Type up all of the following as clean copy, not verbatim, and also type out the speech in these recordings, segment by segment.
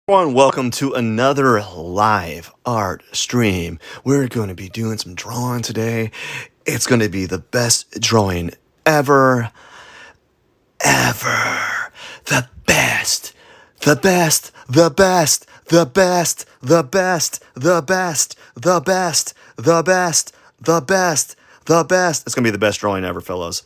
Everyone, welcome to another live art stream. We're going to be doing some drawing today. It's going to be the best drawing ever. The best. The best. The best. The best. The best. The best. The best. The best. The best. The best. It's going to be the best drawing ever, fellows.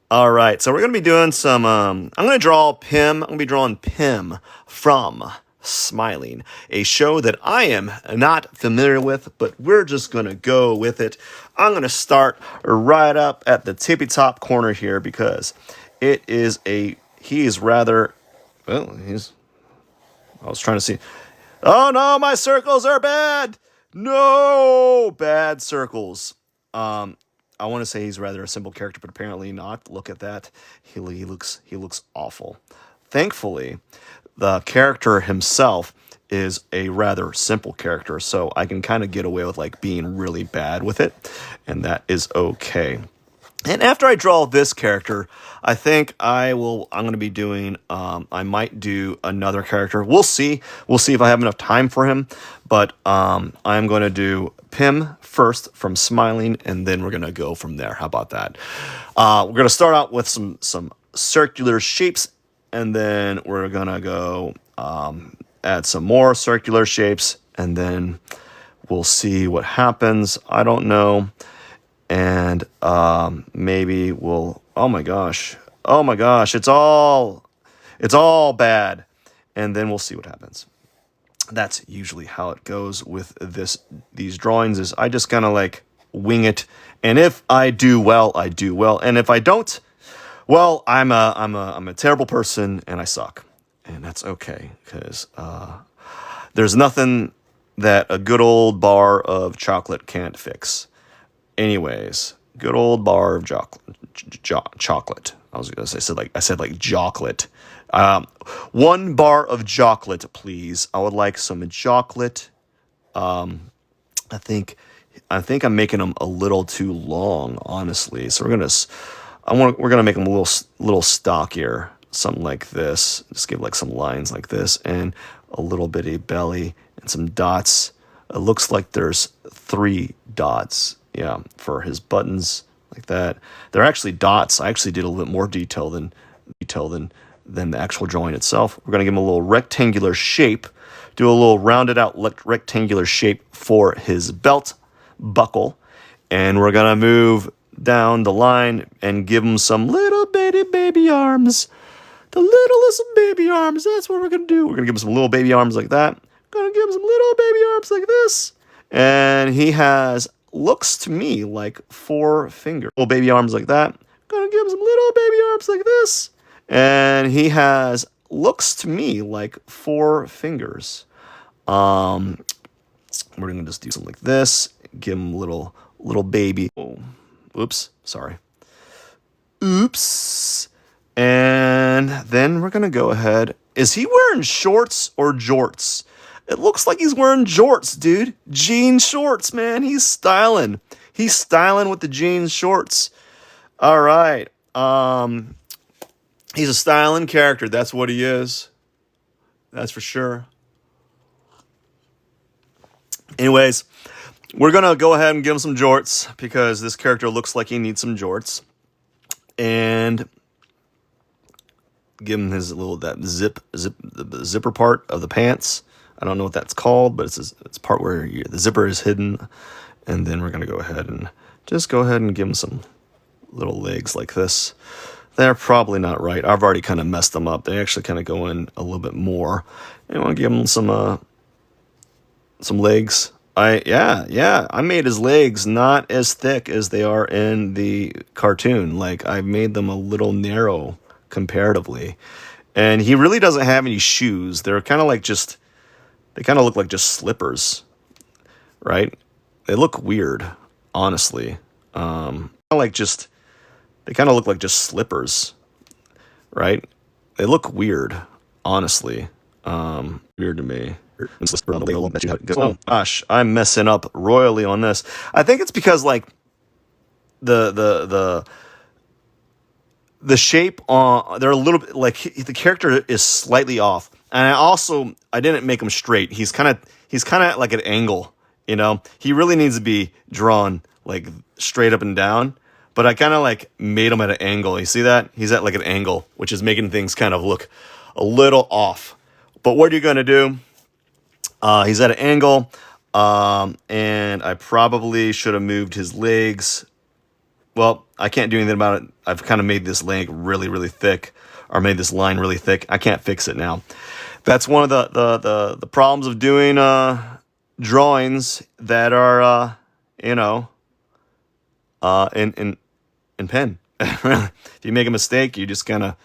All right, so we're going to be doing some, I'm going to draw Pim. I'm going to be drawing Pim from Smiling, a show that I am not familiar with, but we're just going to go with it. I'm going to start right up at the tippy top corner here because it is he's rather, well, I was trying to see. Oh no, my circles are bad. No, bad circles. I want to say he's rather a simple character, but apparently not. Look at that. He looks awful. Thankfully, the character himself is a rather simple character, so I can kind of get away with like being really bad with it, and that is okay. And after I draw this character, I think I'm going to be doing, I might do another character. We'll see. We'll see if I have enough time for him. But I'm going to do Pim first from Smiling, and then we're going to go from there. How about that? We're going to start out with some circular shapes, and then we're going to go add some more circular shapes, and then we'll see what happens. I don't know. And maybe we'll, oh my gosh, it's all bad. And then we'll see what happens. That's usually how it goes with these drawings, is I just kind of like wing it. And if I do well, I do well. And if I don't, well, I'm a terrible person and I suck. And that's okay, because there's nothing that a good old bar of chocolate can't fix. Anyways, good old bar of chocolate. I said like chocolate. 1 bar of chocolate, please. I would like some chocolate. I think I'm making them a little too long, honestly. So we're gonna make them a little stockier, something like this. Just give like some lines like this, and a little bitty belly and some dots. It looks like there's 3 dots. Yeah, for his buttons like that. They're actually dots. I actually did a little bit more detail than the actual drawing itself. We're gonna give him a little rectangular shape. Do a little rounded out rectangular shape for his belt buckle, and we're gonna move down the line and give him some little bitty baby arms. The littlest baby arms. That's what we're gonna do. We're gonna give him some little baby arms like that. Gonna give him some little baby arms like this, and he has, looks to me like 4 fingers. Little baby arms like that. Gonna give him some little baby arms like this. And he has, looks to me like 4 fingers. We're gonna just do something like this. Give him little baby. Oh, oops, sorry. Oops. And then we're gonna go ahead. Is he wearing shorts or jorts? It looks like he's wearing jorts, dude. Jean shorts, man. He's styling. He's styling with the jean shorts. All right. He's a styling character. That's what he is. That's for sure. Anyways, we're going to go ahead and give him some jorts because this character looks like he needs some jorts. And give him his little, that the zipper part of the pants. I don't know what that's called, but it's part where the zipper is hidden. And then we're going to go ahead and just give him some little legs like this. They're probably not right. I've already kind of messed them up. They actually kind of go in a little bit more. And I want to give him some legs. I made his legs not as thick as they are in the cartoon. Like, I made them a little narrow comparatively. And he really doesn't have any shoes. They're kind of like they kind of look like just slippers, right? They look weird, honestly. They kind of look like just slippers, right? They look weird, honestly. Weird to me. Oh gosh, I'm messing up royally on this. I think it's because like the shape on, they're a little bit like, the character is slightly off. And I didn't make him straight. He's kind of like an angle, you know. He really needs to be drawn like straight up and down, but I kind of like made him at an angle. You see that? He's at like an angle, which is making things kind of look a little off. But what are you gonna do? He's at an angle, and I probably should have moved his legs. Well, I can't do anything about it. I've kind of made this leg really, really thick, or made this line really thick. I can't fix it now. That's one of the problems of doing drawings that are in pen. If you make a mistake, you just kind of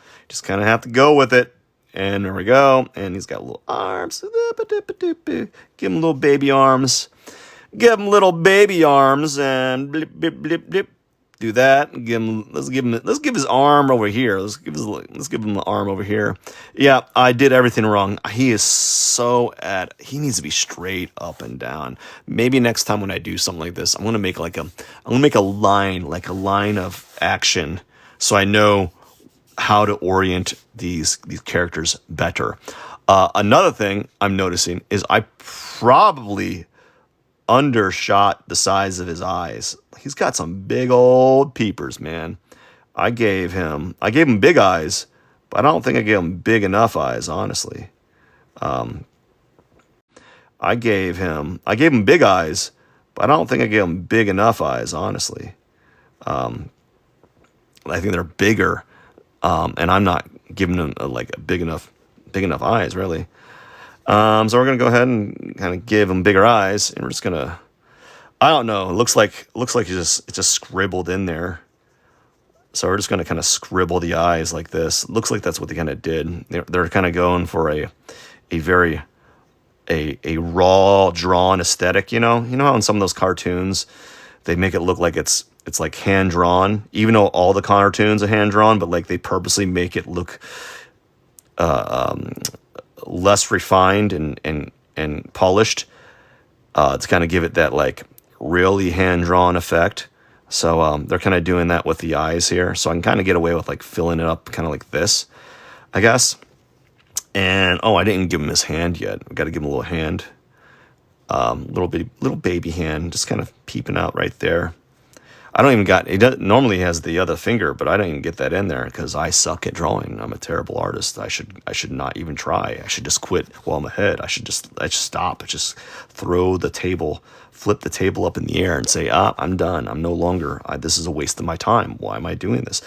have to go with it. And there we go. And he's got little arms. Give him little baby arms. Give him little baby arms and blip blip blip blip. Do that. Let's give his arm over here. Let's give him the arm over here. Yeah, I did everything wrong. He needs to be straight up and down. Maybe next time when I do something like this, I'm gonna make a line of action, so I know how to orient these characters better. Another thing I'm noticing is I probably undershot the size of his eyes. He's got some big old peepers, man. I gave him big eyes, but I don't think I gave him big enough eyes, honestly. I gave him big eyes, but I don't think I gave him big enough eyes, honestly. I think they're bigger, and I'm not giving them big enough eyes, really. So we're gonna go ahead and kind of give him bigger eyes, and we're just gonna, I don't know. It looks like it's just scribbled in there. So we're just gonna kind of scribble the eyes like this. It looks like that's what they kind of did. They're kind of going for a very raw drawn aesthetic. You know how in some of those cartoons they make it look like it's like hand drawn, even though all the cartoons are hand drawn, but like they purposely make it look less refined and polished to kind of give it that like really hand-drawn effect. So they're kind of doing that with the eyes here. So I can kind of get away with like filling it up kind of like this, I guess. And I didn't give him his hand yet. I got to give him a little hand, little baby hand, just kind of peeping out right there. I don't even normally he has the other finger, but I don't even get that in there because I suck at drawing. I'm a terrible artist. I should not even try. I should just quit while I'm ahead. I should stop. I just flip the table up in the air and say, I'm done. I'm no longer, this is a waste of my time. Why am I doing this?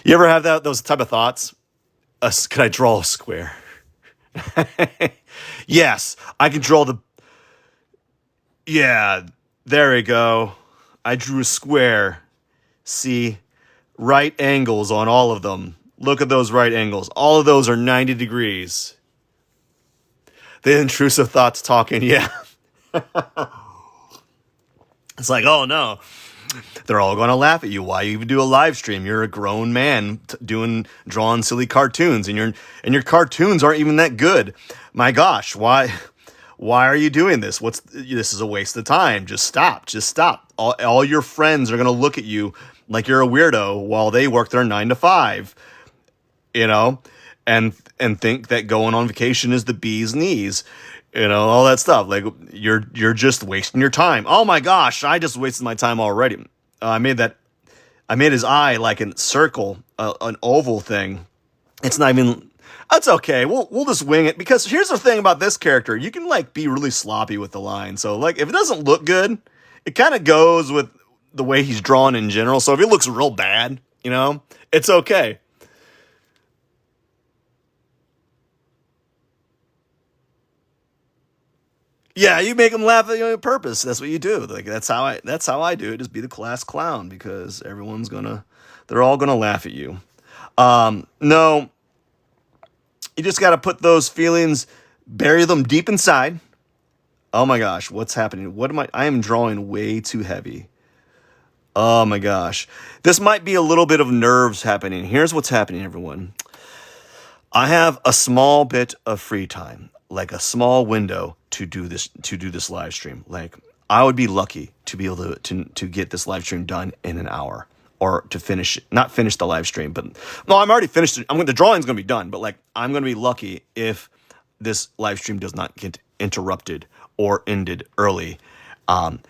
You ever have those type of thoughts? Can I draw a square? Yes, I can draw there we go. I drew a square. See, right angles on all of them. Look at those right angles. All of those are 90 degrees. The intrusive thoughts talking, yeah. It's like, oh no. They're all going to laugh at you. Why you even do a live stream? You're a grown man drawing silly cartoons, and your cartoons aren't even that good. My gosh, why are you doing this? This is a waste of time. Just stop. All your friends are going to look at you like you're a weirdo while they work their 9 to 5, and think that going on vacation is the bee's knees, all that stuff. Like you're just wasting your time. Oh my gosh, I just wasted my time already. I made his eye like a circle, an oval thing. It's not even. That's okay. We'll just wing it, because here's the thing about this character. You can like be really sloppy with the line. So like if it doesn't look good, it kind of goes with the way he's drawn in general. So if it looks real bad, it's okay. Yeah, you make them laugh at you on purpose. That's what you do. Like that's how I do it. Just be the class clown, because they're all gonna laugh at you. No. You just got to put those feelings, bury them deep inside. Oh my gosh, what's happening? I am drawing way too heavy. Oh my gosh. This might be a little bit of nerves happening. Here's what's happening, everyone. I have a small bit of free time, like a small window to do this live stream. Like I would be lucky to be able to get this live stream done in an hour. Or to not finish the live stream, but no, I'm already finished. The drawing's going to be done, but like I'm going to be lucky if this live stream does not get interrupted or ended early.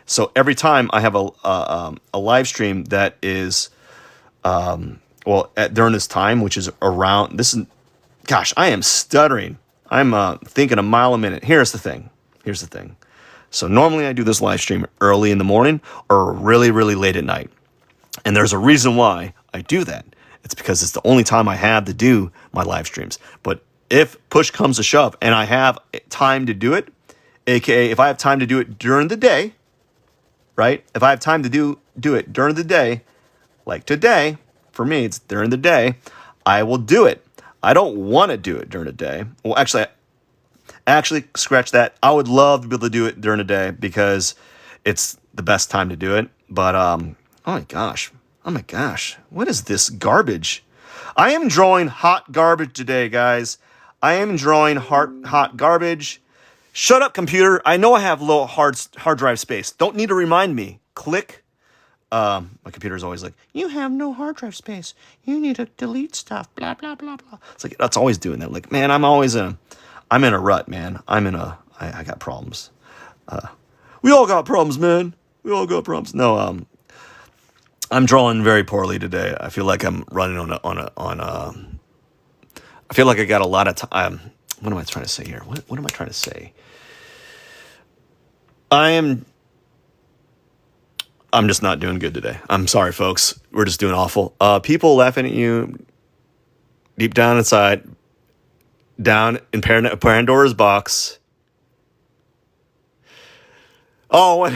So every time I have a live stream that is, during this time, which is around, this is, gosh, I am stuttering. I'm thinking a mile a minute. Here's the thing. So normally I do this live stream early in the morning or really, really late at night. And there's a reason why I do that. It's because it's the only time I have to do my live streams. But if push comes to shove and I have time to do it, aka if I have time to do it during the day, right? If I have time to do it during the day, like today, for me, it's during the day, I will do it. I don't want to do it during the day. Well, actually, scratch that. I would love to be able to do it during the day because it's the best time to do it. But, oh my gosh, what is this garbage? I am drawing hot garbage today, guys. I am drawing hot garbage. Shut up, computer. I know I have low hard drive space. Don't need to remind me. Click. My computer is always like, you have no hard drive space. You need to delete stuff. Blah, blah, blah, blah. It's like, that's always doing that. Like, man, I'm in a rut, man. I got problems. We all got problems, man. We all got problems. No, I'm drawing very poorly today. I feel like I'm running I feel like I got a lot of time. What am I trying to say here? What am I trying to say? I'm just not doing good today. I'm sorry, folks. We're just doing awful. People laughing at you deep down inside, down in Pandora's box. Oh,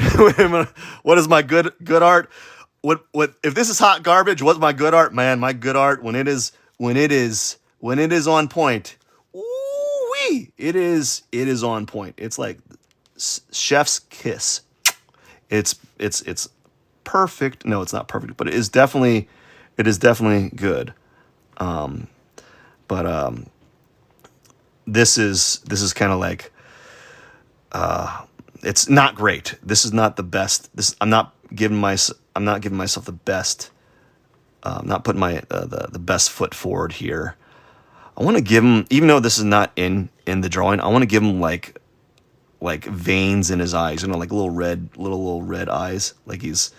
what is my good art? What if this is hot garbage? What's my good art, man? My good art when it is on point. Ooh-wee, it is on point. It's like chef's kiss. It's perfect. No, it's not perfect, but it is definitely good. This is kind of like it's not great. This is not the best. I'm not giving myself the best. I'm not putting my the best foot forward here. I want to give him, even though this is not in the drawing, I want to give him like veins in his eyes, like little red eyes, like he's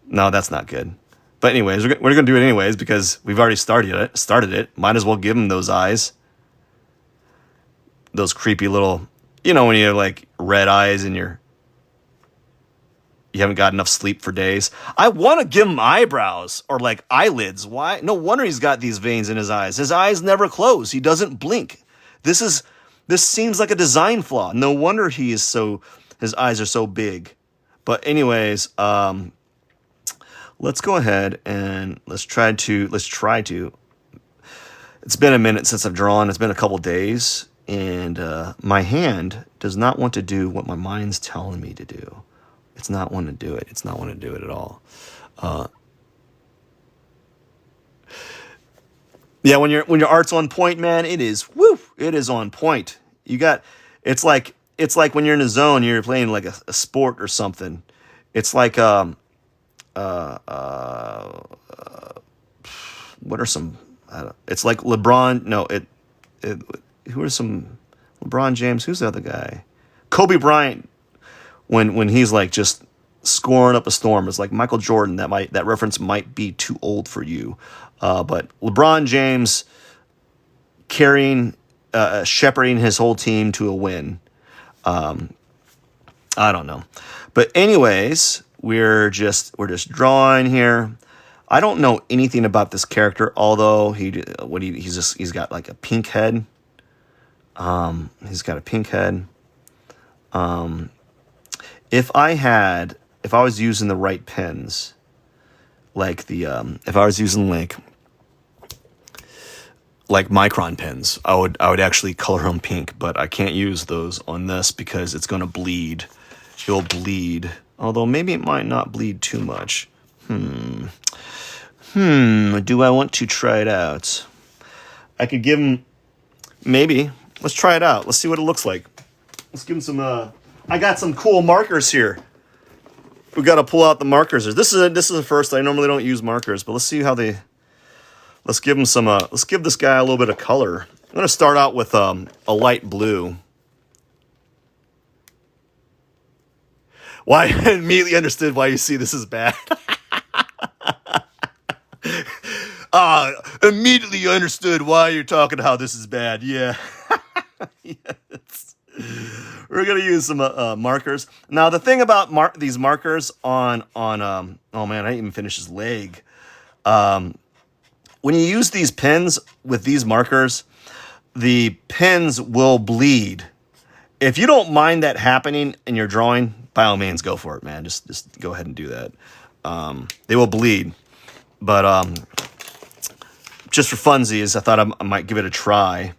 no, that's not good. But anyways, we're gonna do it anyways because we've already started it. Might as well give him those eyes, those creepy little, when you have like red eyes and you haven't got enough sleep for days. I want to give him eyebrows or like eyelids. Why? No wonder he's got these veins in his eyes. His eyes never close. He doesn't blink. This seems like a design flaw. No wonder his eyes are so big. But anyways, let's go ahead and let's try to. It's been a minute since I've drawn. It's been a couple days, and my hand does not want to do what my mind's telling me to do. It's not want to do it. It's not want to do it at all. Yeah, when your art's on point, man, it is on point. It's like when you're in a zone, you're playing like a sport or something. It's like what are some? It's like LeBron. No, who are some? LeBron James. Who's the other guy? Kobe Bryant. When he's like just scoring up a storm, it's like Michael Jordan. That reference might be too old for you, but LeBron James shepherding his whole team to a win. I don't know, but anyways, we're just drawing here. I don't know anything about this character, although he's got like a pink head. He's got a pink head. If I was using the right pens, like if I was using like Micron pens, I would actually color them pink, but I can't use those on this because it's going to bleed. It'll bleed, although maybe it might not bleed too much. Do I want to try it out? I could give him, maybe. Let's try it out. Let's see what it looks like. Let's give him some, I got some cool markers here. We got to pull out the markers. This is a first. I normally don't use markers, but let's see how let's give him some, let's give this guy a little bit of color. I'm going to start out with a light blue. Why I immediately understood why you see this as bad. Immediately understood why you're talking how this is bad. Yeah. Yes. We're gonna use some markers. Now the thing about these markers on oh man, I didn't even finish his leg. When you use these pens with these markers, the pens will bleed. If you don't mind that happening in your drawing, by all means, go for it, man. Just go ahead and do that. They will bleed, but just for funsies, I thought I might give it a try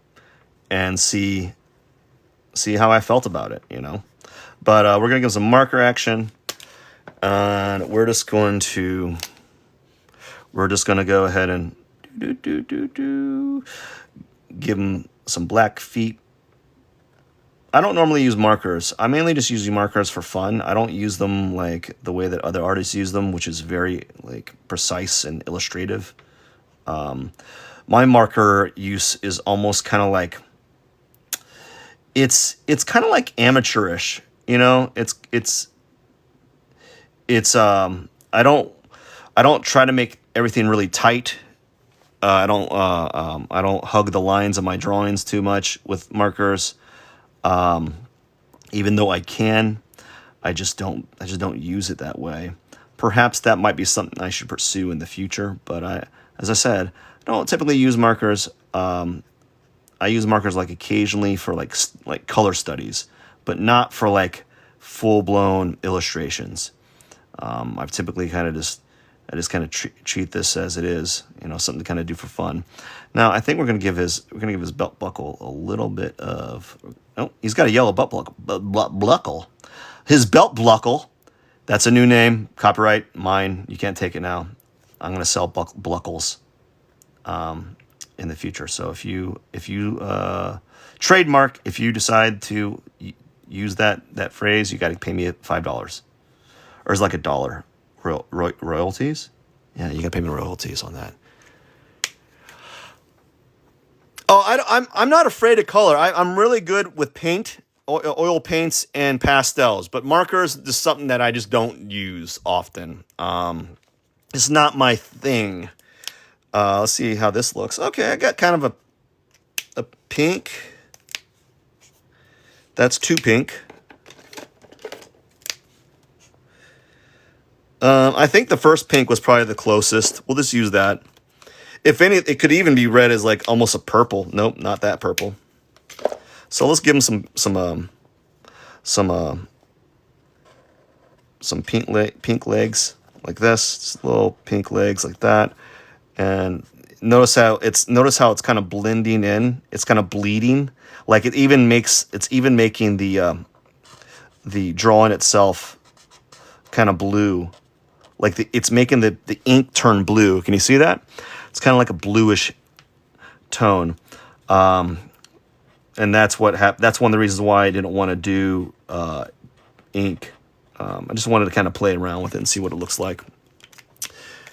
and see how I felt about it, you know. But we're gonna give some marker action, and we're just gonna go ahead and give him some black feet. I don't normally use markers. I mainly just use markers for fun. I don't use them like the way that other artists use them, which is very like precise and illustrative. My marker use is almost kind of like it's kind of like amateurish, you know. I don't try to make everything really tight. I don't hug the lines of my drawings too much with markers. Even though I can, I just don't use it that way. Perhaps that might be something I should pursue in the future, but as I said, I don't typically use markers. I use markers like occasionally for like color studies, but not for like full-blown illustrations. I've typically kind of just treat this as it is, you know, something to kind of do for fun. Now, I think we're gonna give his belt buckle a little bit of. Oh, he's got a yellow belt buckle. His belt buckle. That's a new name. Copyright mine. You can't take it now. I'm gonna sell buckles in the future. So if you trademark, if you decide to use that phrase, you got to pay me $5, or it's like $1. Royalties? Yeah, you gotta pay me royalties on that. Oh, I'm not afraid of color. I'm really good with paint, oil paints, and pastels. But markers is something that I just don't use often. It's not my thing. Let's see how this looks. Okay, I got kind of a pink. That's too pink. I think the first pink was probably the closest. We'll just use that. If any, it could even be read as like almost a purple. Nope, not that purple. So let's give him some pink legs like this. Just little pink legs like that. And notice how it's kind of blending in. It's kind of bleeding. Like it's even making the drawing itself kind of blue. Like it's making the ink turn blue. Can you see that? It's kind of like a bluish tone. And that's that's one of the reasons why I didn't want to do ink. I just wanted to kind of play around with it and see what it looks like.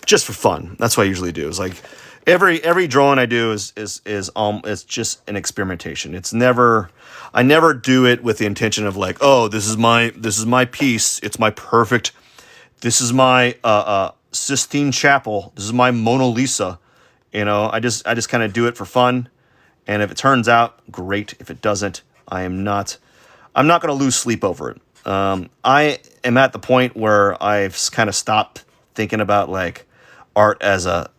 Just for fun. That's what I usually do. It's like every drawing I do is just an experimentation. I never do it with the intention of like, oh, this is my piece. It's my perfect. This is my Sistine Chapel. This is my Mona Lisa. You know, I just kind of do it for fun. And if it turns out, great. If it doesn't, I'm not going to lose sleep over it. I am at the point where I've kind of stopped thinking about like art as a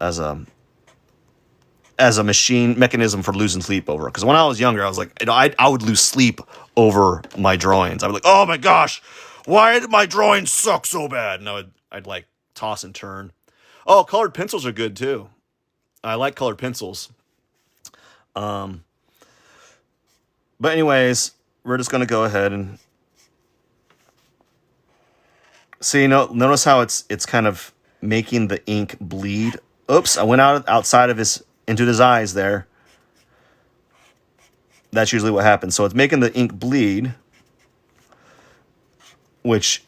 mechanism for losing sleep over. Because when I was younger, I was like, I would lose sleep over my drawings. I'd be like, oh my gosh, why did my drawings suck so bad? And I'd like toss and turn. Oh, colored pencils are good too. I like colored pencils. But anyways, we're just gonna go ahead and see. Notice how it's kind of making the ink bleed. Oops, I went outside of into his eyes there. That's usually what happens. So it's making the ink bleed, which,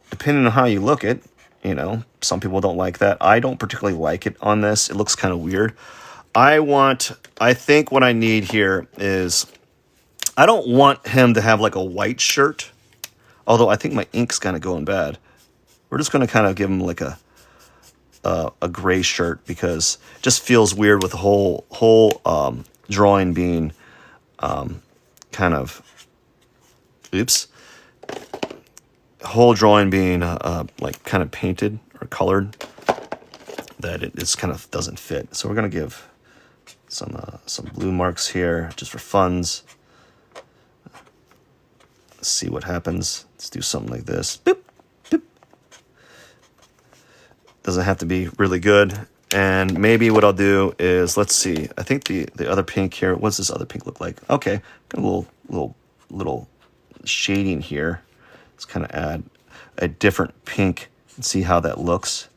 depending on how you look at, you know, some people don't like that. I don't particularly like it on this. It looks kind of weird. I think what I need here is, I don't want him to have like a white shirt. Although I think my ink's kind of going bad. We're just going to kind of give him like a gray shirt, because it just feels weird with the whole drawing being kind of, oops, whole drawing being like kind of painted or colored, that it just kind of doesn't fit. So we're going to give some blue marks here just for funs. Let's see what happens. Let's do something like this. Boop, boop. Doesn't have to be really good. And maybe what I'll do is, let's see. I think the other pink here. What's this other pink look like? Okay, got a little shading here. Let's kind of add a different pink and see how that looks.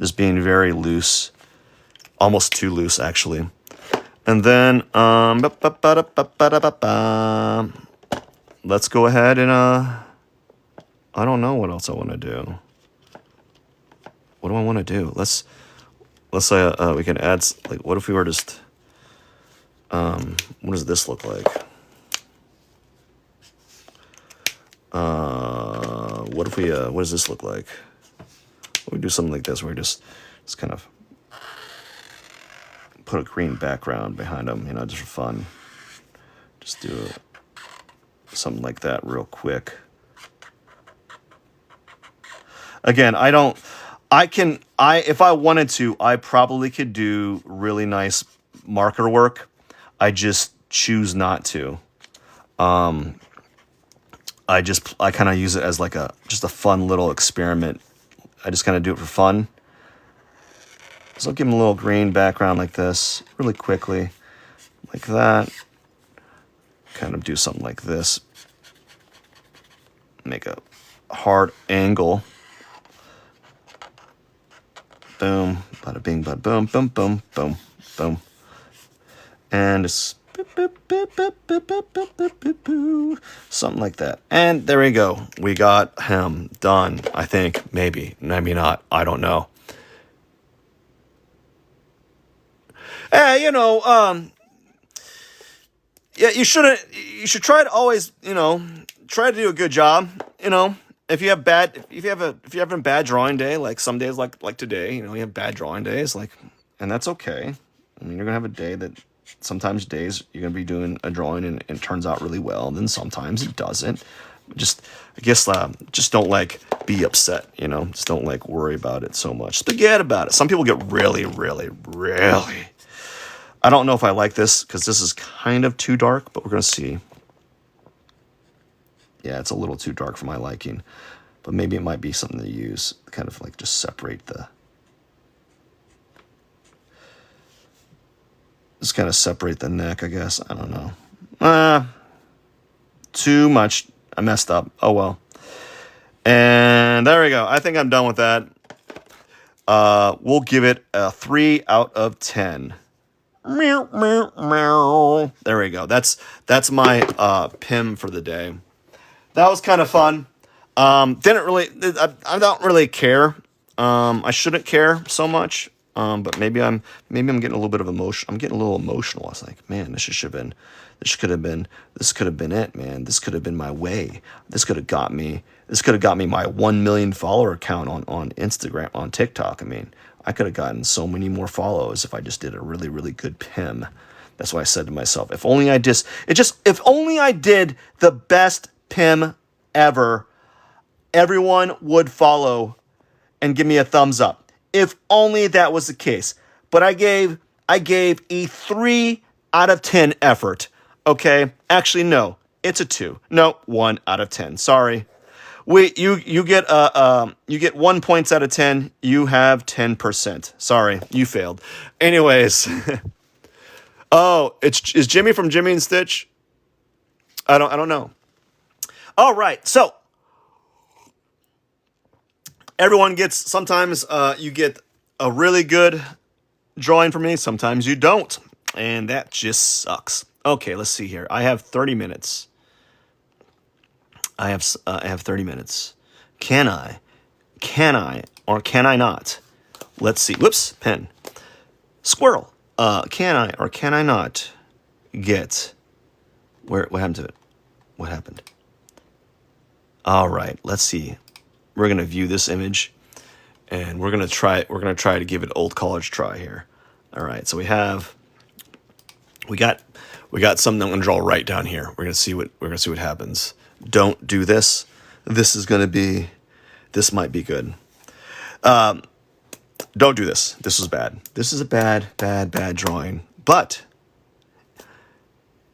Just being very loose, almost too loose actually. And then let's go ahead and I don't know what else I want to do. What do I want to do? Let's say we can add, like, what if we were just what does this look like? What if we what does this look like? We do something like this where we just kind of put a green background behind them, you know, just for fun. Just do something like that real quick. Again, if I wanted to, I probably could do really nice marker work. I just choose not to. I kind of use it as like just a fun little experiment. I just kind of do it for fun. So I'll give him a little green background like this, really quickly, like that. Kind of do something like this. Make a hard angle. Boom, bada bing, bada boom, boom, boom, boom, boom. And just something like that. And there we go. We got him done, I think. Maybe not. I don't know. Hey, you know, yeah, you should try to always, you know, try to do a good job. You know, if you're having a bad drawing day, like some days like today, you know, you have bad drawing days, like, and that's okay. I mean, you're gonna have a day that sometimes days you're gonna be doing a drawing and it turns out really well, and then sometimes it doesn't. Just, I guess, just don't like be upset, you know. Just don't like worry about it so much. Forget about it. Some people get really, really, really. I don't know if I like this because this is kind of too dark, but we're gonna see. Yeah, it's a little too dark for my liking, but maybe it might be something to use, kind of like just separate the. Just kind of separate the neck, I guess. I don't know. Too much. I messed up. Oh well. And there we go. I think I'm done with that. We'll give it a 3 out of 10. Meow, meow, meow. There we go. That's my PIM for the day. That was kind of fun. I don't really care. I shouldn't care so much. But maybe I'm getting a little bit of emotion. I'm getting a little emotional. I was like, man, this could have been it, man. This could have been my way. This could have got me my 1 million follower account on Instagram, on TikTok. I mean, I could have gotten so many more follows if I just did a really, really good PIM. That's why I said to myself, if only I did the best PIM ever, everyone would follow and give me a thumbs up. If only that was the case. But I gave a 3 out of 10 effort. Okay? Actually, no. It's a 2. No, 1 out of 10. Sorry. You get 1 points out of 10. You have 10%. Sorry, you failed. Anyways. Oh, is Jimmy from Jimmy and Stitch? I don't know. All right. So everyone gets, sometimes you get a really good drawing from me. Sometimes you don't. And that just sucks. Okay, let's see here. I have 30 minutes. I have 30 minutes. Can I or can I not? Let's see. Whoops, pen. Squirrel. Can I or can I not get... What happened to it? What happened? All right, let's see. We're going to view this image, and we're going to try to give it old college try here. All right, so we got something I'm going to draw right down here. We're going to see what happens. Don't do this. This might be good. Don't do this. This was bad. This is a bad drawing. But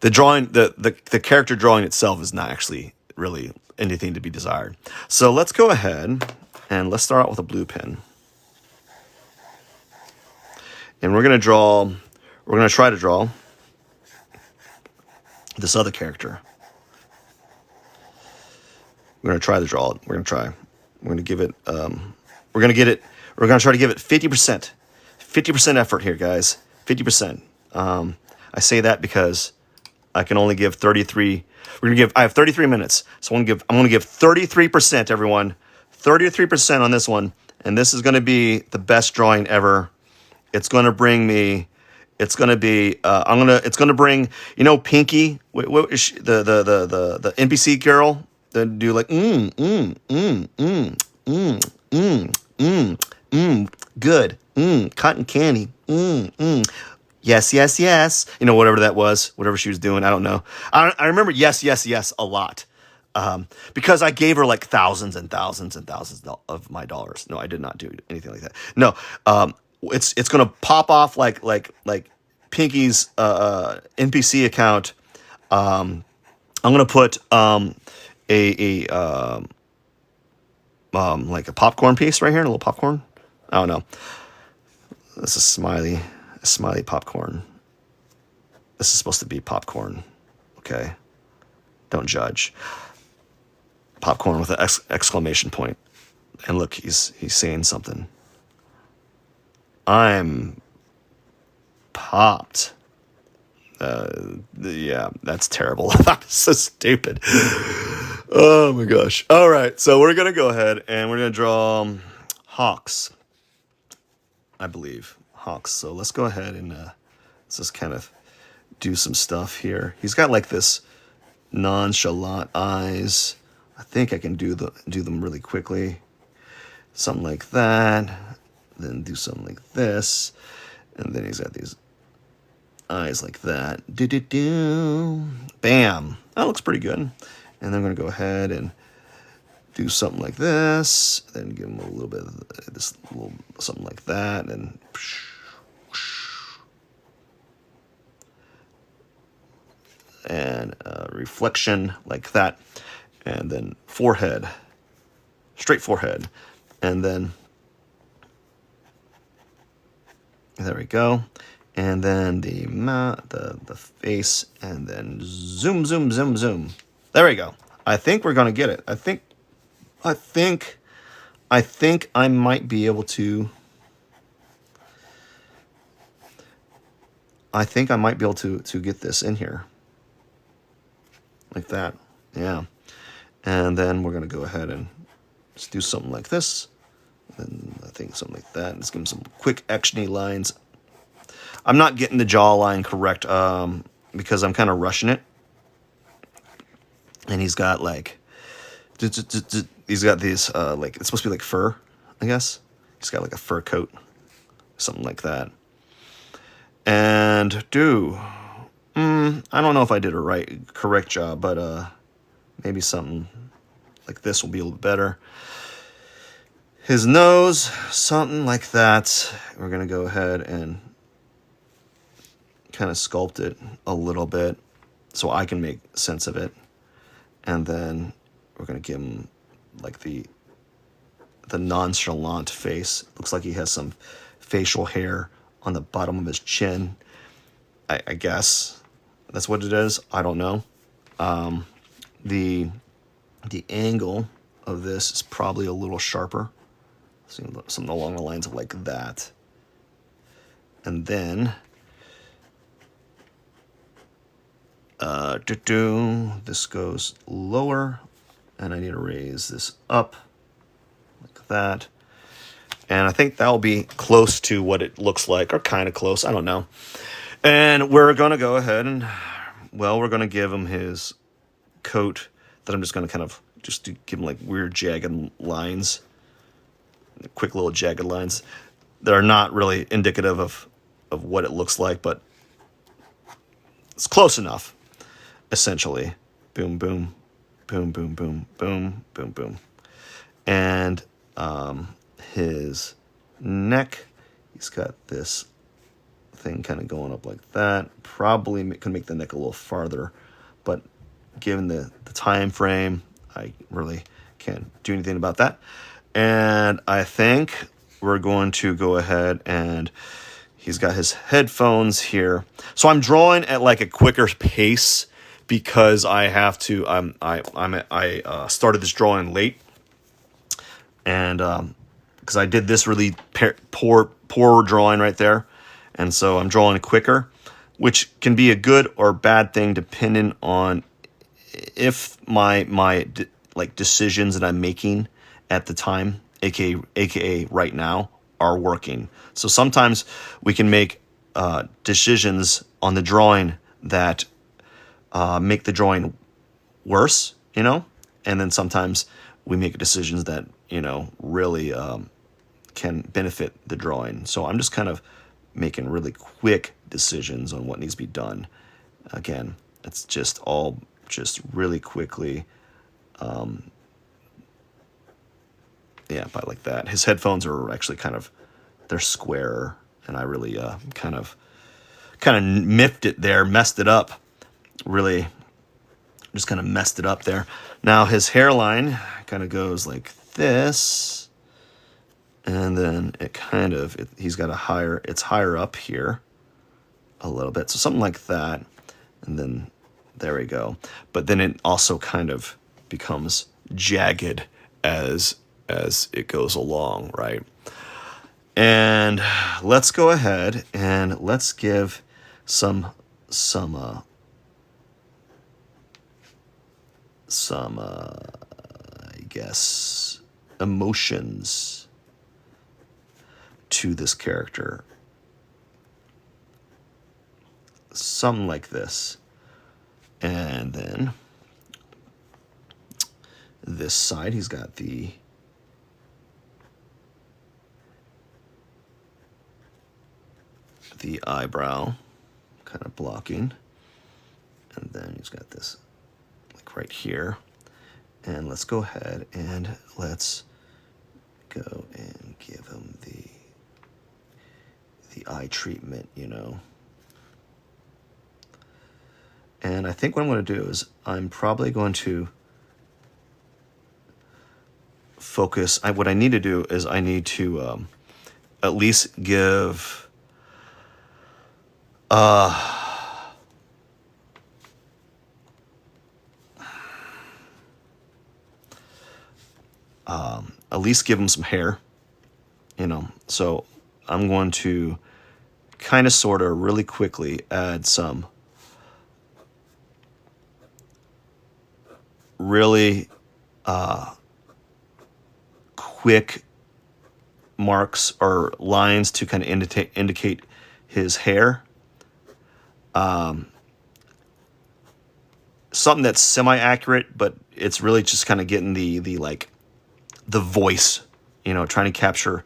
the drawing, the character drawing itself is not actually really anything to be desired. So let's go ahead and let's start out with a blue pen. And we're going to try to draw this other character. We're going to try to draw it. We're going to try. We're going to give it, we're going to try to give it 50%. 50% effort here, guys. 50%. I say that because I can only give 33. I have 33 minutes. So I'm going to give 33%, everyone. 33% on this one. And this is going to be the best drawing ever. It's going to bring me, it's going to bring, you know, Pinky, what is she, the NPC girl that do like, good, cotton candy, yes, yes, yes. You know, whatever that was, whatever she was doing, I don't know. I remember yes, yes, yes a lot. Because I gave her like thousands and thousands and thousands of my dollars. No, I did not do anything like that. No, it's gonna pop off like Pinky's NPC account. I'm gonna put like a popcorn piece right here, a little popcorn. I don't know. This is smiley popcorn. This is supposed to be popcorn. Okay, don't judge. Popcorn with an exclamation point. And look, he's saying something. I'm popped. Yeah, that's terrible. That's so stupid. Oh my gosh. All right, so we're gonna go ahead and we're gonna draw hawks. I believe hawks. So let's go ahead and let's just kind of do some stuff here. He's got like this nonchalant eyes. I think I can do them really quickly. Something like that. Then do something like this. And then he's got these eyes like that. Bam. That looks pretty good. And then I'm going to go ahead and do something like this. Then give him a little bit of this little something like that. And reflection like that. And then forehead, straight forehead, and then there we go, and then the face, and then zoom, zoom, zoom, zoom. There we go. I think we're gonna get it. I think I might be able to. I think I might be able to get this in here, like that. Yeah. And then we're going to go ahead and just do something like this. And I think something like that. Let's give him some quick actiony lines. I'm not getting the jawline correct because I'm kind of rushing it. And he's got like, he's got these, like, it's supposed to be like fur, I guess. He's got like a fur coat, something like that. And I don't know if I did a correct job, but maybe something like this will be a little better. His nose, something like that. We're going to go ahead and kind of sculpt it a little bit so I can make sense of it. And then we're going to give him like the nonchalant face. Looks like he has some facial hair on the bottom of his chin. I guess that's what it is. I don't know. The angle of this is probably a little sharper. Something along the lines of like that. And then this goes lower, and I need to raise this up like that. And I think that'll be close to what it looks like, or kind of close. I don't know. And we're going to go ahead and, well, we're going to give him his coat that I'm just going to kind of just to give him like weird jagged lines, quick little jagged lines that are not really indicative of what it looks like, but it's close enough, essentially. Boom, boom, boom, boom, boom, boom, boom, boom. And his neck, he's got this thing kind of going up like that. Probably can make the neck a little farther, but given the time frame, I really can't do anything about that. And I think we're going to go ahead, and he's got his headphones here. So I'm drawing at like a quicker pace because I have to. I started this drawing late, and because I did this really poor drawing right there, and so I'm drawing quicker, which can be a good or bad thing depending on if my like decisions that I'm making at the time, aka right now, are working. So sometimes we can make decisions on the drawing that make the drawing worse, you know, and then sometimes we make decisions that, you know, really can benefit the drawing. So I'm just kind of making really quick decisions on what needs to be done. Again, it's just all just really quickly. Yeah, but like that. His headphones are actually they're square, and I really kind of miffed it there, messed it up. Really just kind of messed it up there. Now his hairline kind of goes like this, and then he's got it's higher up here a little bit, so something like that, and then there we go. But then it also kind of becomes jagged as it goes along, right? And let's go ahead and let's give some I guess emotions to this character. Something like this. And then this side, he's got the eyebrow kind of blocking, and then he's got this like right here. And let's go ahead and let's go and give him the eye treatment, you know. And I think what I'm going to do is I'm probably going to focus. What I need to do is I need to at least give at least give him some hair, you know. So I'm going to kind of sort of really quickly add some really quick marks or lines to kind of indicate his hair. Something that's semi-accurate, but it's really just kind of getting the voice, you know, trying to capture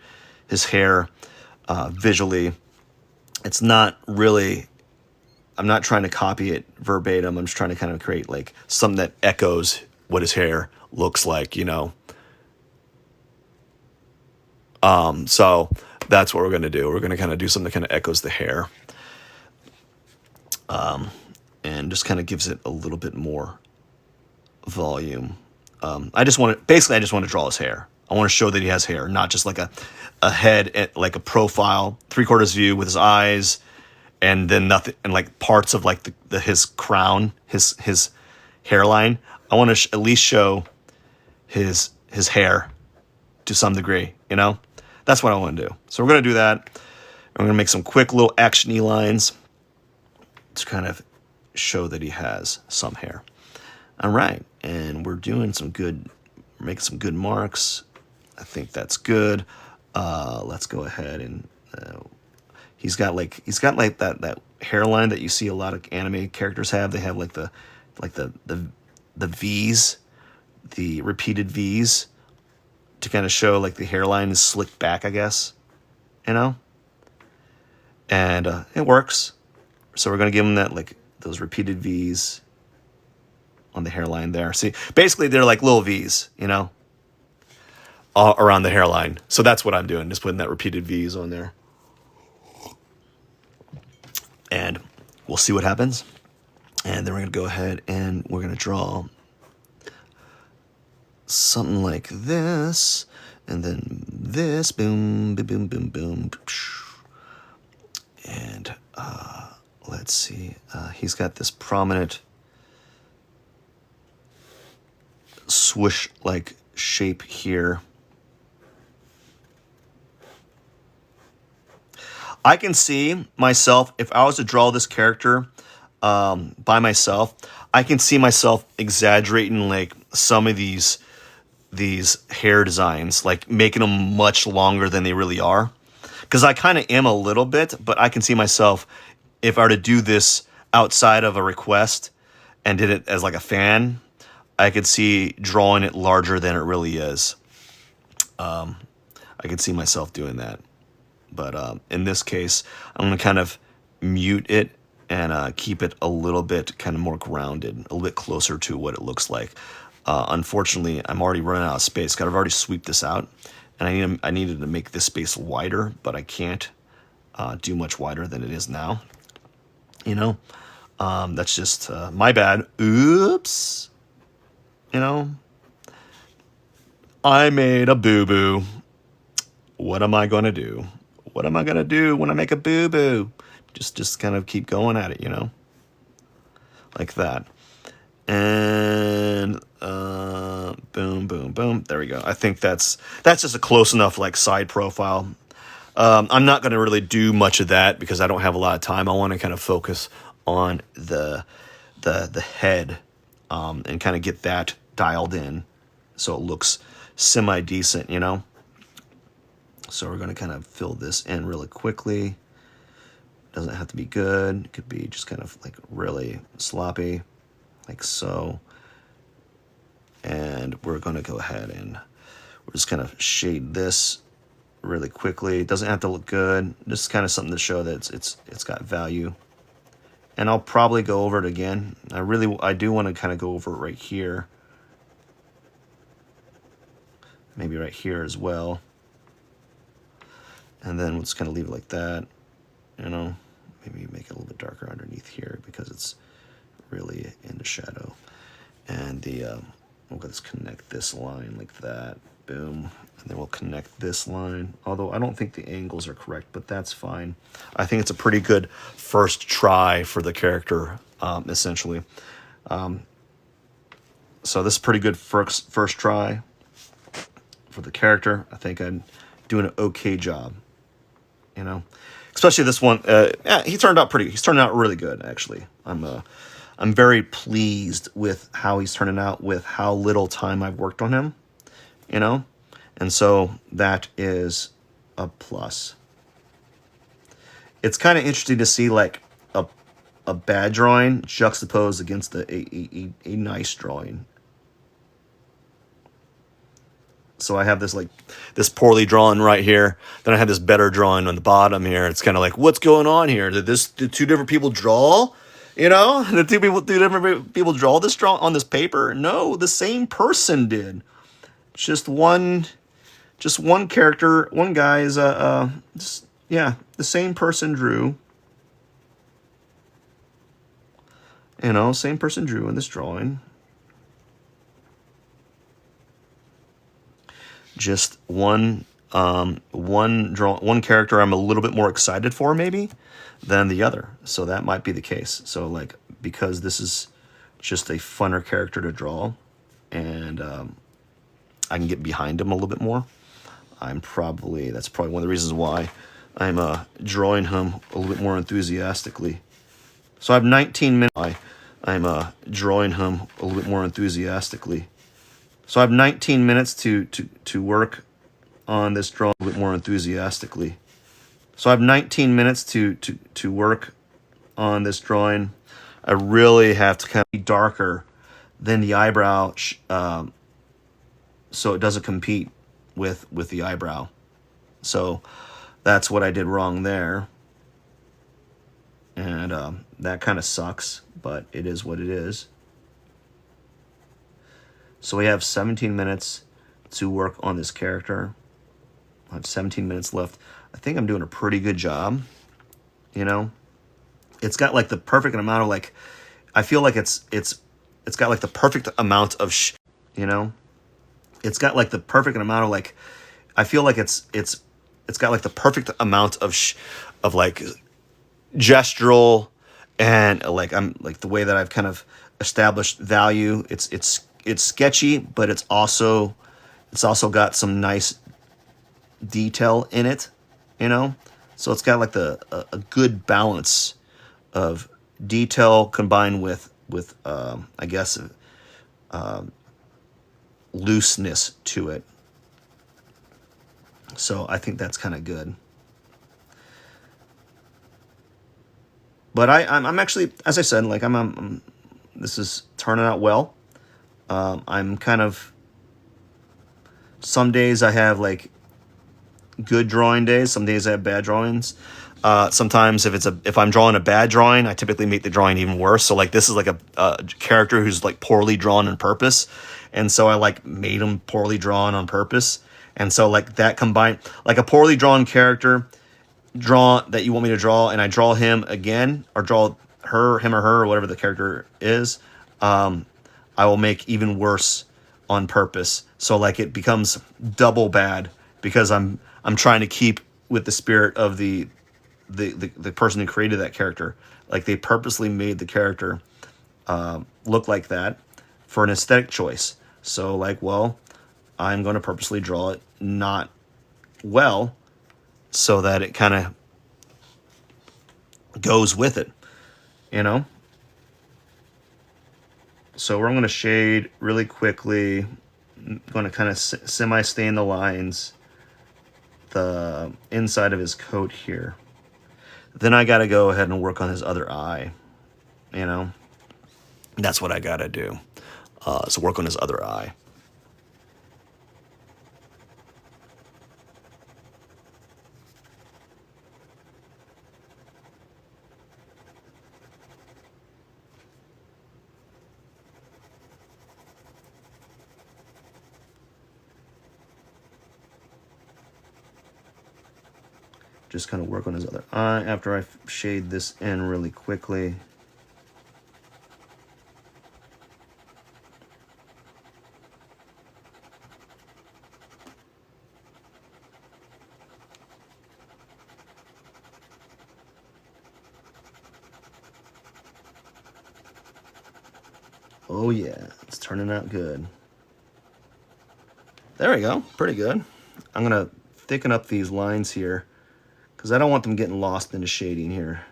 his hair visually. It's not really, I'm not trying to copy it verbatim. I'm just trying to kind of create like something that echoes what his hair looks like, you know. So that's what we're going to do. We're going to kind of do something that kind of echoes the hair. And just kind of gives it a little bit more volume. I just want to draw his hair. I want to show that he has hair, not just like a head, like a profile, 3/4 view with his eyes, and then nothing, and like parts of like his crown, his hairline. I want to at least show his hair to some degree, you know? That's what I want to do. So we're going to do that. I'm going to make some quick little action-y lines to kind of show that he has some hair. All right, and we're doing making some good marks. I think that's good. Let's go ahead and he's got like that hairline that you see a lot of anime characters have. They have like the V's, the repeated V's, to kind of show like the hairline is slicked back, I guess, you know. And it works. So we're gonna give him that, like those repeated V's on the hairline there. See, basically they're like little V's, you know, around the hairline. So that's what I'm doing, just putting that repeated V's on there. And we'll see what happens. And then we're gonna go ahead and we're gonna draw something like this, and then this, boom, boom, boom, boom, boom. And let's see, he's got this prominent swoosh-like shape here. I can see myself, if I was to draw this character by myself, I can see myself exaggerating like some of these hair designs, like making them much longer than they really are. Because I kind of am a little bit, but I can see myself, if I were to do this outside of a request and did it as like a fan, I could see drawing it larger than it really is. I could see myself doing that. But in this case, I'm going to kind of mute it and keep it a little bit kind of more grounded, a little bit closer to what it looks like. Unfortunately, I'm already running out of space. I've already sweeped this out, and I needed to make this space wider, but I can't do much wider than it is now. You know, that's just my bad. Oops. You know, I made a boo-boo. What am I going to do? What am I going to do when I make a boo-boo? Just kind of keep going at it, you know, like that. And boom, boom, boom. There we go. I think that's just a close enough like side profile. I'm not going to really do much of that because I don't have a lot of time. I want to kind of focus on the head and kind of get that dialed in so it looks semi-decent, you know. So we're going to kind of fill this in really quickly. Doesn't have to be good. It could be just kind of like really sloppy, like so. And we're going to go ahead and we're just kind of shade this really quickly. It doesn't have to look good. Just kind of something to show that it's got value. And I'll probably go over it again. I do want to kind of go over it right here. Maybe right here as well. And then we'll just kind of leave it like that, you know. Maybe make it a little bit darker underneath here because it's really in the shadow. And we'll just connect this line like that, boom. And then we'll connect this line. Although I don't think the angles are correct, but that's fine. I think it's a pretty good first try for the character, essentially. So this is pretty good first try for the character. I think I'm doing an okay job, you know. Especially this one, yeah, he's turned out really good, actually. I'm very pleased with how he's turning out, with how little time I've worked on him, you know? And so that is a plus. It's kind of interesting to see like a bad drawing juxtaposed against a nice drawing. So I have this poorly drawn right here. Then I have this better drawing on the bottom here. It's kind of like, what's going on here? Did two different people draw? You know, did two different people draw this on this paper? No, the same person did. Just one character, one guy is the same person drew. You know, same person drew in this drawing. Just one character I'm a little bit more excited for maybe than the other. So that might be the case. So like, because this is just a funner character to draw and I can get behind him a little bit more, that's probably one of the reasons why I'm drawing him a little bit more enthusiastically. So I have 19 minutes. I'm drawing him a little bit more enthusiastically. So I have 19 minutes to work on this drawing a bit more enthusiastically. So I have 19 minutes to work on this drawing. I really have to kind of be darker than the eyebrow, so it doesn't compete with the eyebrow. So that's what I did wrong there, and that kind of sucks, but it is what it is. So we have 17 minutes to work on this character. I have 17 minutes left. I think I'm doing a pretty good job. You know, it's got like the perfect amount of like, I feel like it's got like the perfect amount of you know, it's got like the perfect amount of like, I feel like it's got like the perfect amount of of like gestural, and like I'm like the way that I've kind of established value. It's sketchy, but it's also got some nice detail in it, you know. So it's got like a good balance of detail combined with I guess looseness to it. So I think that's kind of good. But I'm actually, as I said, like I'm this is turning out well. I'm kind of, some days I have like good drawing days, some days I have bad drawings. Sometimes if I'm drawing a bad drawing, I typically make the drawing even worse. So like this is like a character who's like poorly drawn on purpose, and so I like made him poorly drawn on purpose. And so like that combined, like a poorly drawn character that you want me to draw, and I draw him again, or draw him or her, or whatever the character is, I will make even worse on purpose. So like it becomes double bad because I'm trying to keep with the spirit of the person who created that character. Like they purposely made the character look like that for an aesthetic choice. So like, well, I'm going to purposely draw it not well so that it kind of goes with it, you know? So I'm going to shade really quickly. I'm going to kind of semi-stain the lines, the inside of his coat here. Then I got to go ahead and work on his other eye, you know? That's what I got to do. So work on his other eye. Just kind of work on his other eye after I shade this in really quickly. Oh yeah, it's turning out good. There we go, pretty good. I'm gonna thicken up these lines here because I don't want them getting lost into shading here,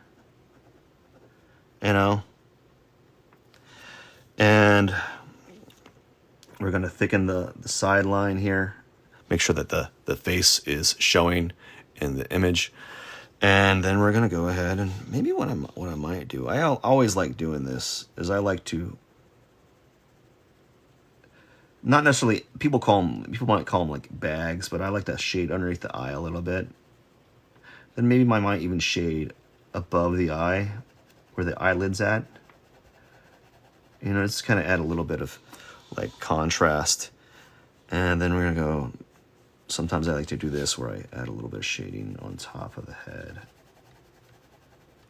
you know? And we're gonna thicken the side line here. Make sure that the face is showing in the image. And then we're gonna go ahead and maybe what I might do, I always like doing this, is I like to, not necessarily, people might call them like bags, but I like to shade underneath the eye a little bit. Then maybe I might even shade above the eye, where the eyelid's at. You know, just kind of add a little bit of like contrast. And then we're gonna go, sometimes I like to do this where I add a little bit of shading on top of the head,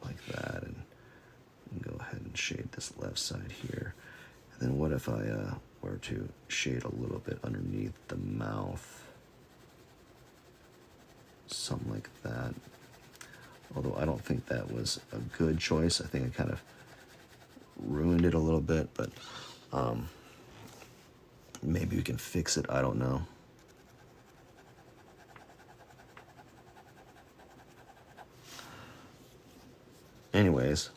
like that, and go ahead and shade this left side here. And then what if I were to shade a little bit underneath the mouth, something like that. Although I don't think that was a good choice. I think I kind of ruined it a little bit, but maybe we can fix it, I don't know. Anyways,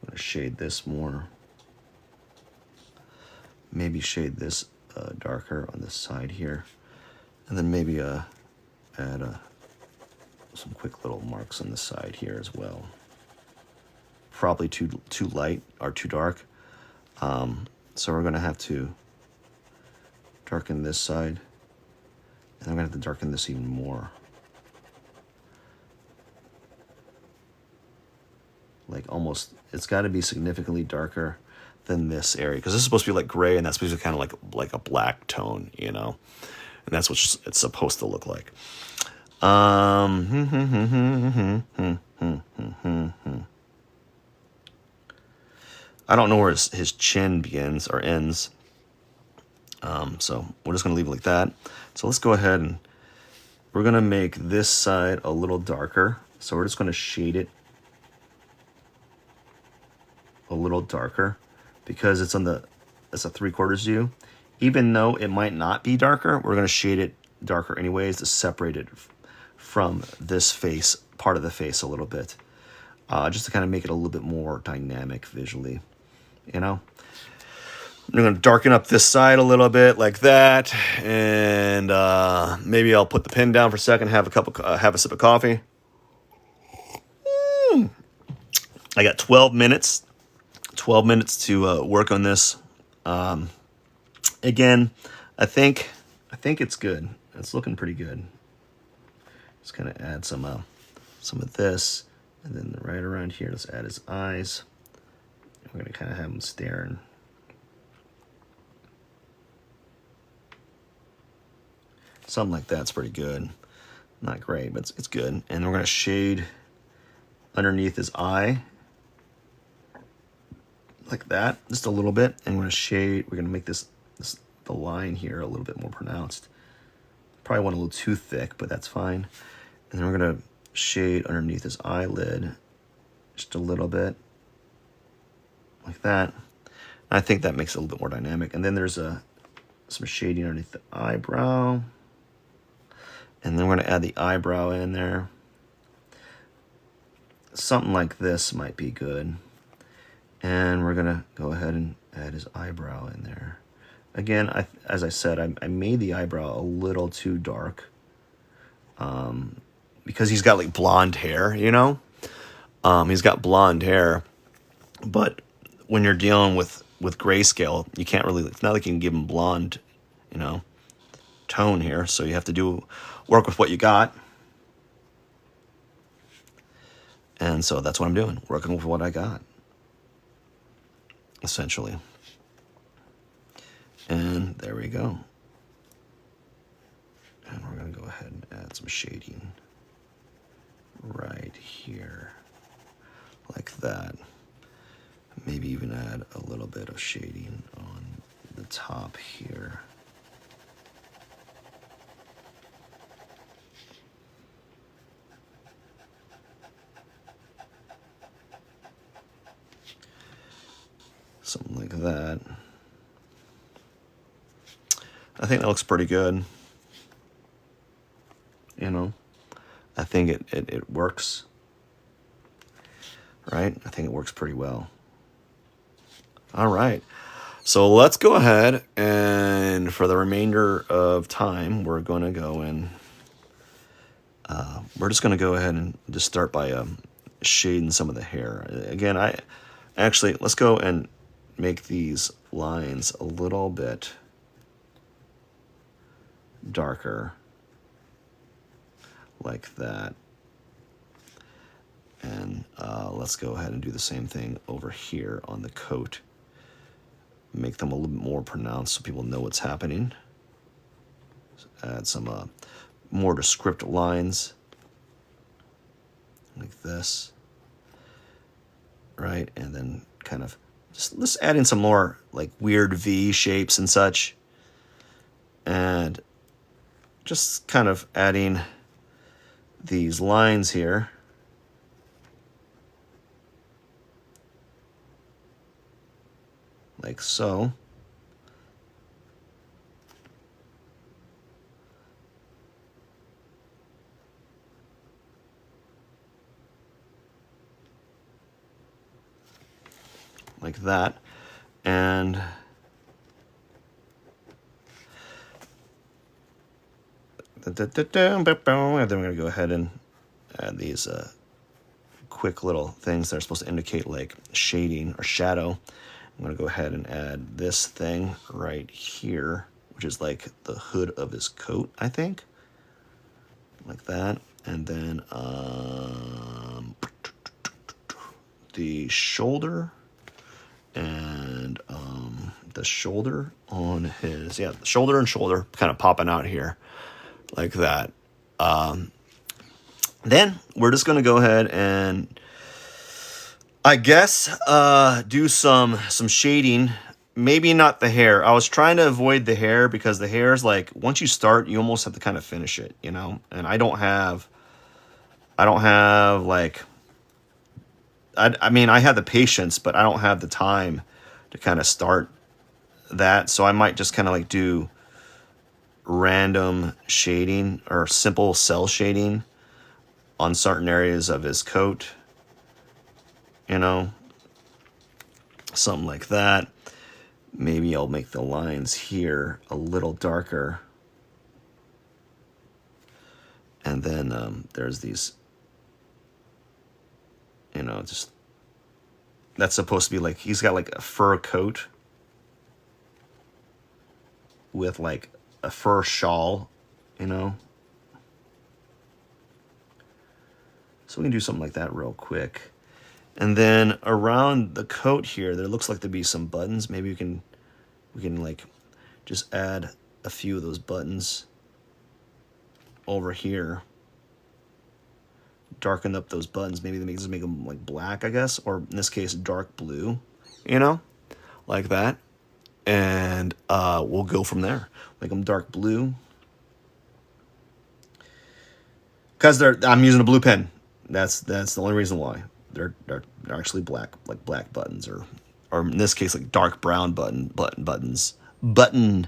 I'm gonna shade this more. Maybe shade this darker on this side here. And then maybe add some quick little marks on the side here as well. Probably too light or too dark. So we're going to have to darken this side. And I'm going to have to darken this even more. Like almost, it's got to be significantly darker than this area. Because this is supposed to be like gray, and that's supposed to be kind of like a black tone, you know? And that's what it's supposed to look like. I don't know where his chin begins or ends. So we're just going to leave it like that. So let's go ahead and we're going to make this side a little darker. So we're just going to shade it a little darker because it's a 3/4 view. Even though it might not be darker, we're going to shade it darker anyways to separate it from this face, part of the face a little bit. Just to kind of make it a little bit more dynamic visually, you know? I'm going to darken up this side a little bit like that. And maybe I'll put the pen down for a second, have a sip of coffee. I got 12 minutes. 12 minutes to work on this. Again, I think it's good. It's looking pretty good. Just kind of add some of this, and then right around here, let's add his eyes. We're gonna kind of have him staring. Something like that's pretty good. Not great, but it's good. And we're gonna shade underneath his eye. Like that, just a little bit, and we're gonna make the line here a little bit more pronounced. Probably went a little too thick, but that's fine. And then we're gonna shade underneath his eyelid just a little bit, like that. And I think that makes it a little bit more dynamic. And then there's some shading underneath the eyebrow, and then we're gonna add the eyebrow in there. Something like this might be good. And we're gonna go ahead and add his eyebrow in there. Again, as I said, I made the eyebrow a little too dark because he's got like blonde hair, you know? He's got blonde hair, but when you're dealing with grayscale, you can't really, it's not like you can give him blonde, you know, tone here. So you have to work with what you got. And so that's what I'm doing, working with what I got. Essentially. And there we go. And we're going to go ahead and add some shading right here, like that. Maybe even add a little bit of shading on the top here. Something like that. I think that looks pretty good. You know, I think it works. Right? I think it works pretty well. All right. So let's go ahead and for the remainder of time, we're going to go and we're just going to go ahead and just start by shading some of the hair. Again, let's go and make these lines a little bit darker, like that. And let's go ahead and do the same thing over here on the coat. Make them a little bit more pronounced so people know what's happening. Add some more descriptive lines, like this, right? And then kind of let's add in some more like weird V shapes and such. And just kind of adding these lines here. Like so. Like that. And then we're going to go ahead and add these quick little things that are supposed to indicate like shading or shadow. I'm going to go ahead and add this thing right here, which is like the hood of his coat, I think. Like that. And then the shoulder and the shoulder on his, the shoulder and shoulder kind of popping out here like that. Then we're just going to go ahead and I guess do some shading. Maybe not the hair. I was trying to avoid the hair because the hair is like, once you start, you almost have to kind of finish it, you know? And I don't have like, I mean, I have the patience, but I don't have the time to kind of start that. So I might just kind of like do random shading or simple cell shading on certain areas of his coat, you know, something like that. Maybe I'll make the lines here a little darker. And then there's these, you know, just, that's supposed to be like, he's got like a fur coat with like a fur shawl, you know. So we can do something like that real quick. And then around the coat here, there looks like to be some buttons. Maybe we can like just add a few of those buttons over here. Darken up those buttons. Maybe just make them like black, I guess, or in this case, dark blue, you know, like that. And we'll go from there. Make them dark blue. Because I'm using a blue pen. That's the only reason why. They're actually black, like black buttons, or in this case, like dark brown buttons. Buttons.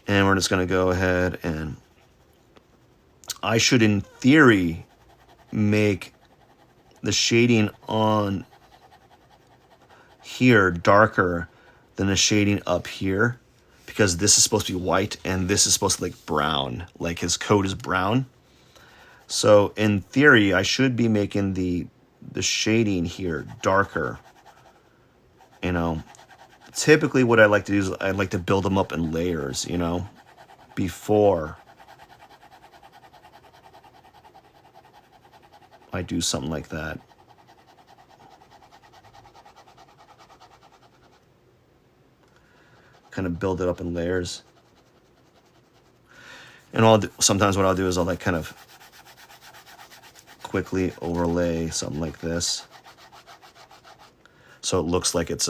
And we're just going to go ahead and I should, in theory, make the shading on here darker than the shading up here, because this is supposed to be white and this is supposed to be like brown, like his coat is brown. So in theory, I should be making the shading here darker, you know. Typically what I like to do is I like to build them up in layers, you know, before I do something like that. Kind of build it up in layers. And sometimes what I'll do is I'll like kind of quickly overlay something like this, so it looks like it's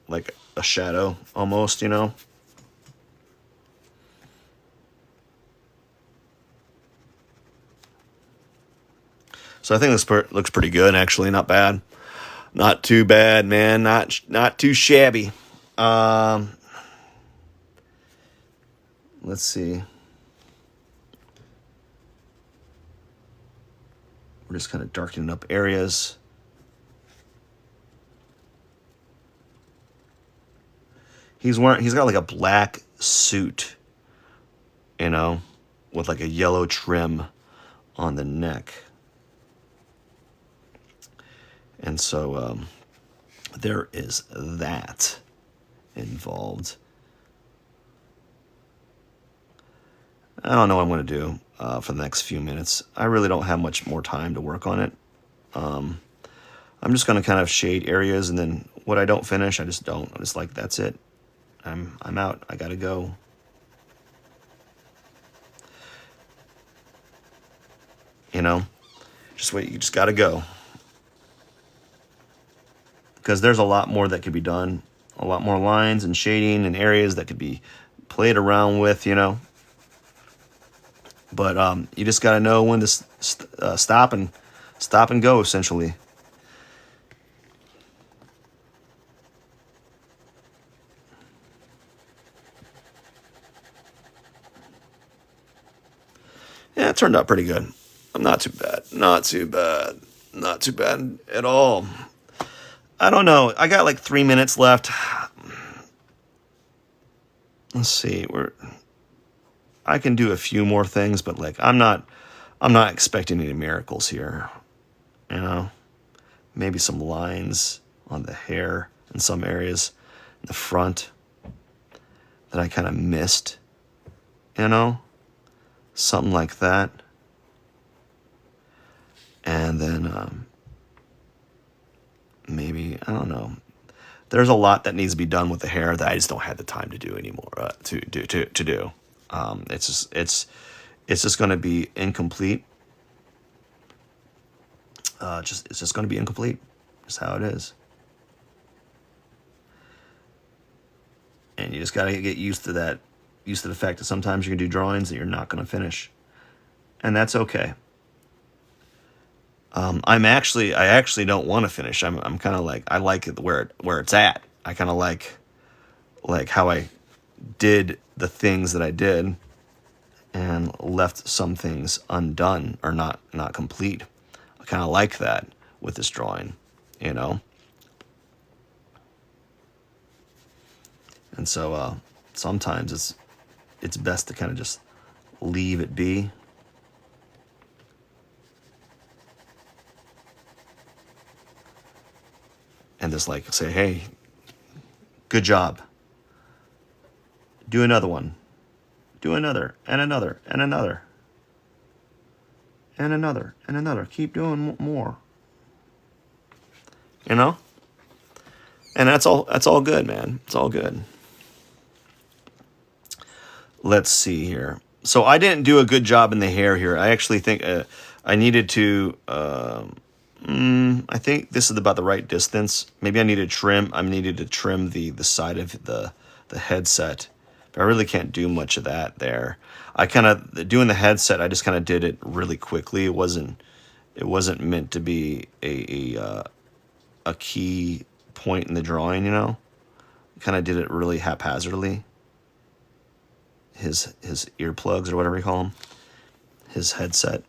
like a shadow almost, you know. So I think this looks pretty good, actually. Not bad. Not too bad, man. Not too shabby. Let's see. We're just kind of darkening up areas. He's got like a black suit, you know, with like a yellow trim on the neck. And so there is that involved. I don't know what I'm going to do for the next few minutes. I really don't have much more time to work on it. I'm just going to kind of shade areas, and then what I don't finish, I just don't. I'm just like, that's it. I'm out. I gotta go. You know, just wait. You just gotta go, because there's a lot more that could be done. A lot more lines and shading and areas that could be played around with. You know, but you just gotta know when to stop and go. Essentially. Yeah, it turned out pretty good. Not too bad. Not too bad. Not too bad at all. I don't know. I got like 3 minutes left. let's see, I can do a few more things, but like I'm not expecting any miracles here. You know, maybe some lines on the hair in some areas in the front that I kind of missed. You know, something like that. And then maybe, I don't know. There's a lot that needs to be done with the hair that I just don't have the time to do anymore. To do. It's just going to be incomplete. It's just going to be incomplete. That's how it is. And you just got to get used to that. Used to the fact that sometimes you're going to do drawings that you're not going to finish, and that's okay. I actually don't want to finish. I'm kind of like, I like it where it's at. I kind of like how I did the things that I did and left some things undone or not complete. I kind of like that with this drawing, you know. And so sometimes it's best to kind of just leave it be. And just like say, hey, good job. Do another one. Do another, and another, and another. And another, and another. Keep doing more. You know? And that's all good, man. It's all good. Let's see here. So I didn't do a good job in the hair here. I actually think I needed to... I think this is about the right distance. Maybe I needed to trim the side of the headset. But I really can't do much of that there. I kind of, doing the headset, I just kind of did it really quickly. It wasn't meant to be a key point in the drawing, you know? Kind of did it really haphazardly. His earplugs or whatever you call them. His headset.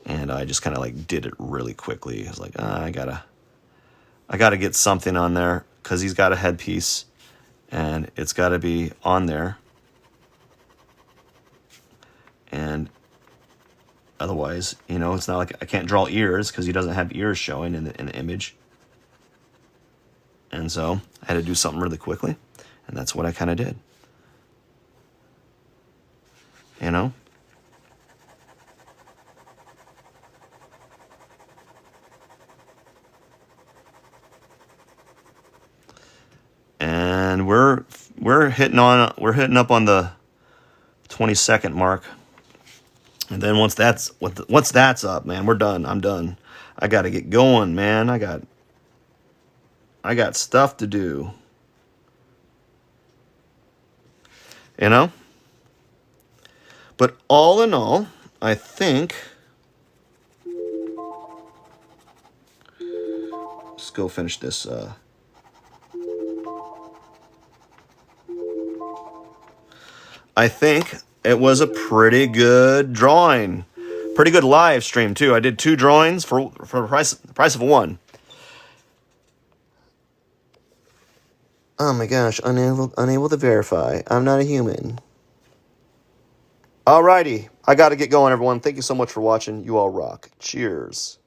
And I just kind of like did it really quickly. I was like, I gotta get something on there because he's got a headpiece and it's got to be on there. And otherwise, you know, it's not like I can't draw ears because he doesn't have ears showing in the image. And so I had to do something really quickly, and that's what I kind of did. You know? And we're hitting up on the 20-second mark. And then once that's up, man, we're done. I'm done. I got to get going, man. I got stuff to do. You know? But all in all, I think, let's go finish this I think it was a pretty good drawing. Pretty good live stream, too. I did 2 drawings for the price of 1. Oh my gosh, unable to verify. I'm not a human. Alrighty, I gotta get going, everyone. Thank you so much for watching. You all rock. Cheers.